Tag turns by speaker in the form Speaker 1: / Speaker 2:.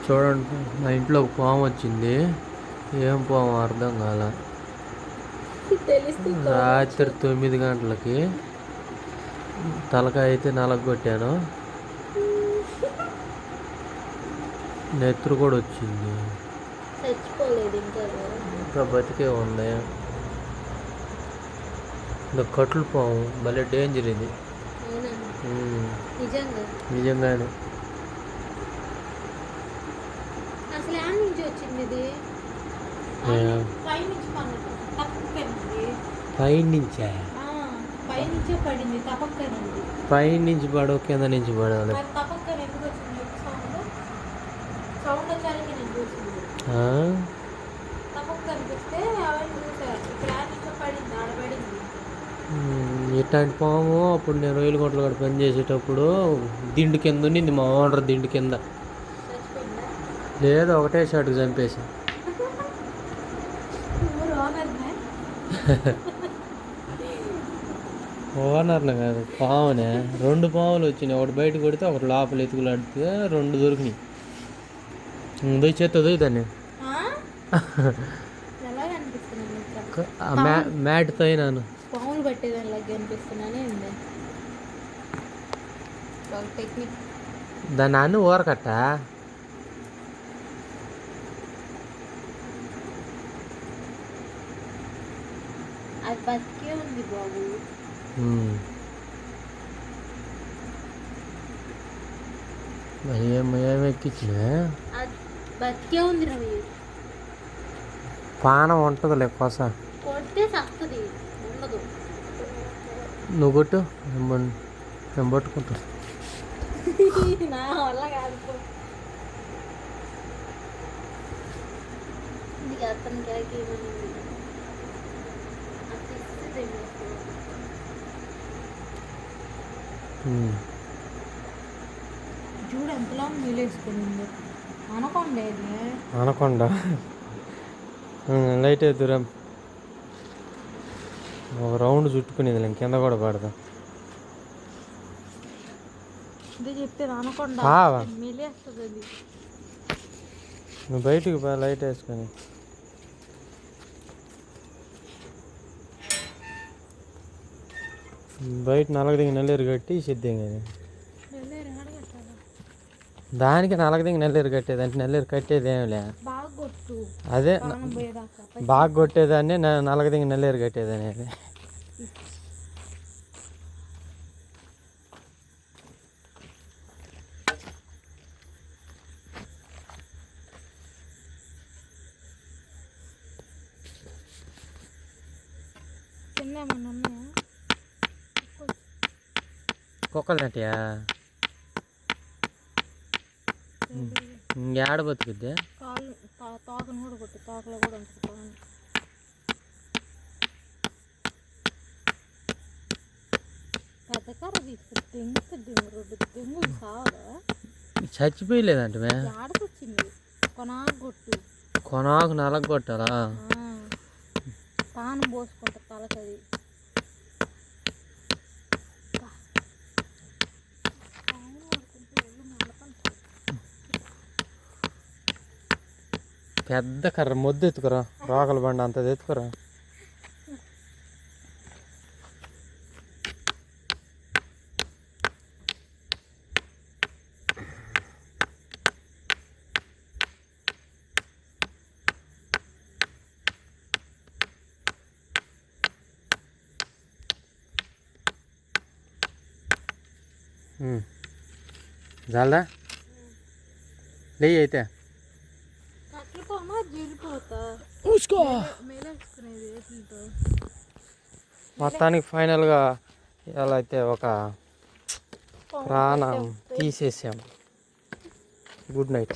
Speaker 1: చూడండి, మా ఇంట్లో ఒక పాము వచ్చింది. ఏం పాము అర్థం కాల. రాత్రి 9 గంటలకి తలకాయ అయితే నలగొట్టాను. నెత్తురు కూడా వచ్చింది. ఇంకా బతికే ఉంది. ఇంకా కట్లు పాము భలే డేంజర్ ఇది. నిజంగానే. పైనుంచా? పైనుంచి పడవు, కింద నుంచి పడవాలి. ఇట్లాంటి పాము అప్పుడు నేను రొయ్యల గుంటలో కూడా పని చేసేటప్పుడు దిండు కింద ఉండింది. మా ఓనర్ దిండు కింద లేదు, ఒకటే షాట్కి చంపేసి. ఓనర్లు కాదు, పావునే. 2 పాములు వచ్చినాయి. ఒకటి బయట కొడితే ఒకటి లోపల ఎతుకులాడితే 2 దొరికినాయి. దొయ్యి చేత్తో దొయ్యి దాన్ని మ్యాట్తో అయినాను.
Speaker 2: పాములు పట్టేదానిలాగా అనిపిస్తున్నానే ఉంది టెక్నిక్.
Speaker 1: దాన్ని అన్ని ఊరకట్ట.
Speaker 2: అది బతికే ఉంది బాబు.
Speaker 1: ఏమెక్కించిన
Speaker 2: బతికే ఉంది రవి.
Speaker 1: పానం ఉంటుందిలే కొస.
Speaker 2: కొడితే సస్తుంది, ఉండదు.
Speaker 1: నువ్వు కొట్టు, నేను పట్టుకుంటా.
Speaker 2: నా వల్ల కాదు. అతనికి చూడు ఎంతలా నీళ్ళేసుకుని.
Speaker 1: అనకొండ లైట్ ఎదురా ఒక రౌండ్ చుట్టుకునేది, కింద కూడా పడదా.
Speaker 2: చెప్పేది అనకొండ మెలేస్తుంది అది.
Speaker 1: నువ్వు బయటికి లైట్ వేసుకొని. బయట నలగదింగి నల్లేరు కట్టి సిద్ధం కానీ దానికి నలగదింగి నల్లేరు కట్టేది. నల్లేరు కట్టేది ఏమిలే, అదే బాగా కొట్టేదాన్ని నలగదింగి నల్లేరు కట్టేది అనేది. కుక్కలు నటియా ఇంకేడ బతుకుద్ది.
Speaker 2: తోకను కూడా కొట్టి తోకలో కూడా ఉంటుంది. పెద్ద కర్ర తీసుకుని తెంగులు సావదా.
Speaker 1: చచ్చిపోయలేదంటే
Speaker 2: ఆడకొచ్చింది.
Speaker 1: కొనాకు నలగొట్టాలా.
Speaker 2: పానం పోసుకుంటా తలకది.
Speaker 1: పెద్ద కర్ర మొద్దు ఎత్తుకురా, రోకల బండి అంత ఎత్తుకురా. జాలదా లే అయితే మొత్తానికి ఫైనల్గా ఇలా అయితే ఒక ప్రాణం తీసేసాము. Good night.